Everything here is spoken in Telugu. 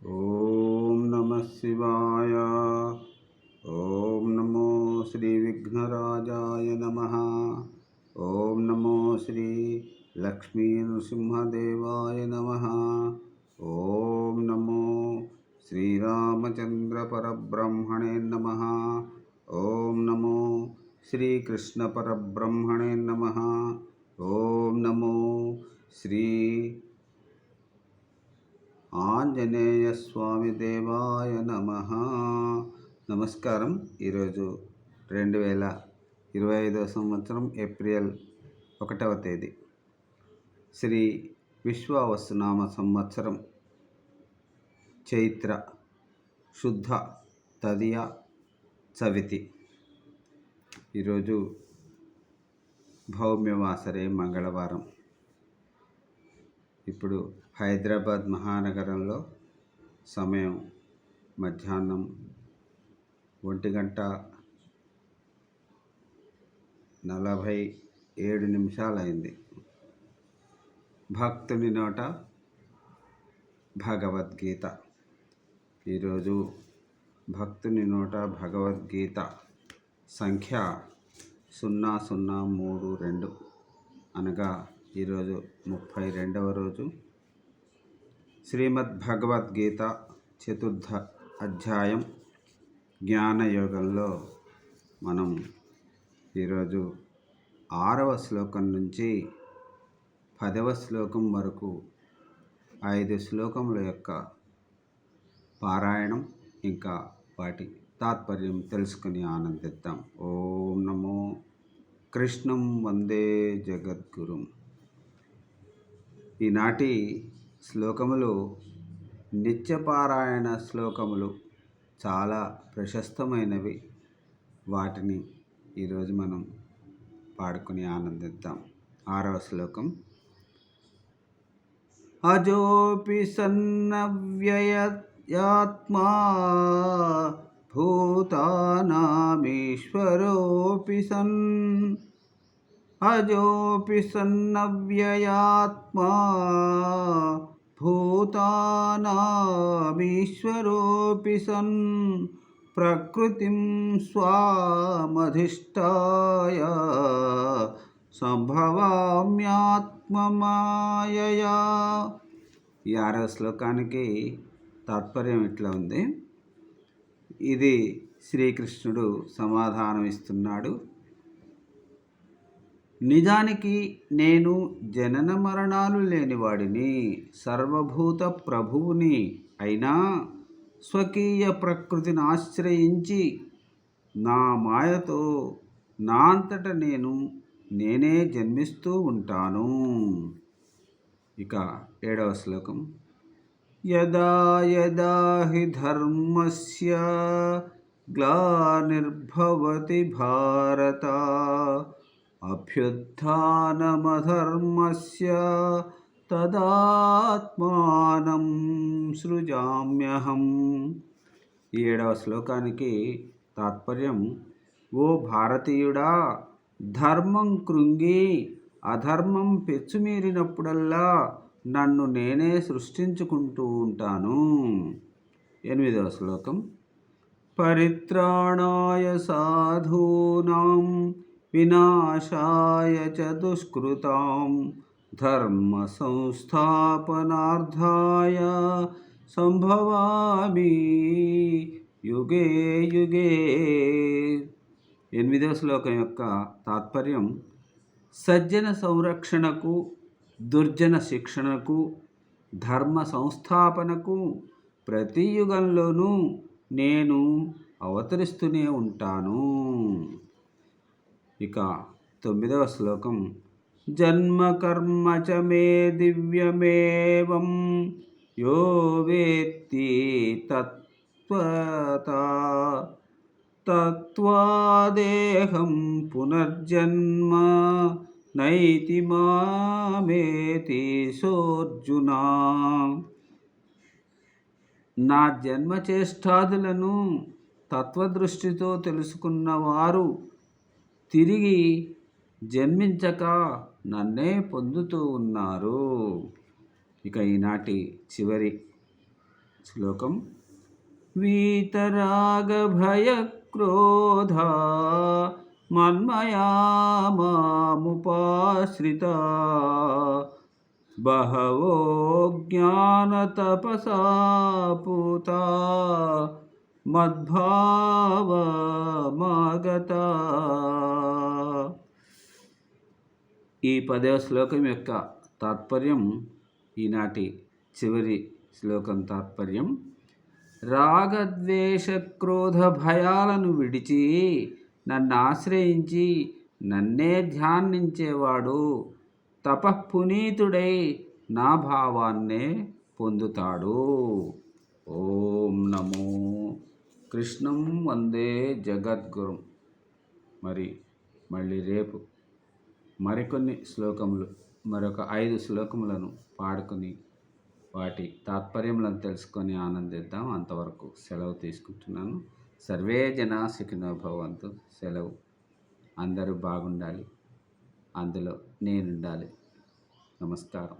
ఓం నమః శివాయ. ఓం నమో శ్రీ విఘ్నరాజాయ నమః. ఓం నమో శ్రీ లక్ష్మీ నృసింహదేవాయ నమః. ఓం నమో శ్రీరామచంద్ర పరబ్రహ్మణే నమః. ఓం నమో శ్రీకృష్ణ పరబ్రహ్మణే నమః. ఓం నమో శ్రీ ఆంజనేయ స్వామి దేవాయ నమః. నమస్కారం. ఈరోజు 2025 సంవత్సరం ఏప్రిల్ 1వ తేదీ, శ్రీ విశ్వావసునామ సంవత్సరం చైత్ర శుద్ధ తదియ చవితి. ఈరోజు భౌమ్యవాసరే మంగళవారం. ఇప్పుడు హైదరాబాద్ మహానగరంలో సమయం మధ్యాహ్నం 1:47 అయింది. భక్తుని నోట భగవద్గీత. ఈరోజు భక్తుని నోట భగవద్గీత సంఖ్య 0032, అనగా ఈరోజు 32వ రోజు. శ్రీమద్ భగవద్గీత చతుర్థ అధ్యాయం జ్ఞానయోగంలో మనం ఈరోజు 6వ శ్లోకం నుంచి 10వ శ్లోకం వరకు 5 శ్లోకముల యొక్క పారాయణం ఇంకా వాటి తాత్పర్యం తెలుసుకుని ఆనందిద్దాం. ఓం నమో కృష్ణం వందే జగద్గురుం. ఈనాటి శ్లోకములు నిత్యపారాయణ శ్లోకములు, చాలా ప్రశస్తమైనవి. వాటిని ఈరోజు మనం పాడుకుని ఆనందిద్దాం. 6వ శ్లోకం. అజోపి సన్నవ్యయాత్మా భూతానామీశ్వరోపి సన్. అజోపి సన్నవ్యయాత్మా భూతానామీశ్వరోపి సన్. ప్రకృతిం స్వామధిష్టాయ సంభవామ్యాత్మమాయయా. ఈ 6వ శ్లోకానికి తాత్పర్యం ఇట్లా ఉంది. ఇది శ్రీకృష్ణుడు సమాధానం ఇస్తున్నాడు. నిజానికి నేను జనన మరణాలు లేనివాడిని, సర్వభూత ప్రభువుని. అయినా స్వకీయ ప్రకృతిని ఆశ్రయించి నా మాయతో నా అంతట నేనే జన్మిస్తూ ఉంటాను. ఇక 7వ శ్లోకం. యదా యదా హి ధర్మస్య గ్లానిర్భవతి భారత అభ్యుత్థానమధర్మస్య తదాత్మానం సృజామ్యహం. ఈ 7వ శ్లోకానికి తాత్పర్యం, ఓ భారతీయుడా, ధర్మం కృంగి అధర్మం పెచ్చుమీరినప్పుడల్లా నన్ను నేనే సృష్టించుకుంటూ ఉంటాను. 8వ శ్లోకం. పరిత్రాణాయ సాధూనాం వినాశాయ చ దుష్కృతాం ధర్మ సంస్థాపనార్థాయ సంభవామి యుగే యుగే. 8వ శ్లోకం యొక్క తాత్పర్యం, సజ్జన సంరక్షణకు, దుర్జన శిక్షణకు, ధర్మ సంస్థాపనకు ప్రతి యుగంలోనూ నేను అవతరిస్తూనే ఉంటాను. ఇక 9వ శ్లోకం. జన్మ కర్మ చ మే దివ్యమేవం యో వేత్తి తత్వతా తత్వాదేహం పునర్జన్మ నైతి మామేతి సోర్జునా. నా జన్మచేష్టాదులను తత్వదృష్టితో తెలుసుకున్నవారు తిరిగి జన్మించక నన్నే పొందుతూ ఉన్నారు. ఇక ఈనాటి చివరి శ్లోకం వీతరాగభయక్రోధా మన్మయా మాముపాశ్రితా బహవో జ్ఞానతపసా పూతా మద్భావమాగతా. ఈ 10వ శ్లోకం యొక్క తాత్పర్యం, ఈనాటి చివరి శ్లోకం తాత్పర్యం: రాగద్వేషక్రోధ భయాలను విడిచి నన్ను ఆశ్రయించి నన్నే ధ్యానించేవాడు తపఃపునీతుడై నా భావాన్నే పొందుతాడు. ఓం నమో కృష్ణం వందే జగద్గురుం. మళ్ళీ రేపు మరికొన్ని శ్లోకములు, మరొక 5 శ్లోకములను పాడుకొని వాటి తాత్పర్యములను తెలుసుకొని ఆనందిద్దాం. అంతవరకు సెలవు తీసుకుంటున్నాను. సర్వే జనా సుఖినో భవంతు. సెలవు. అందరూ బాగుండాలి, అందులో నేనుండాలి. నమస్కారం.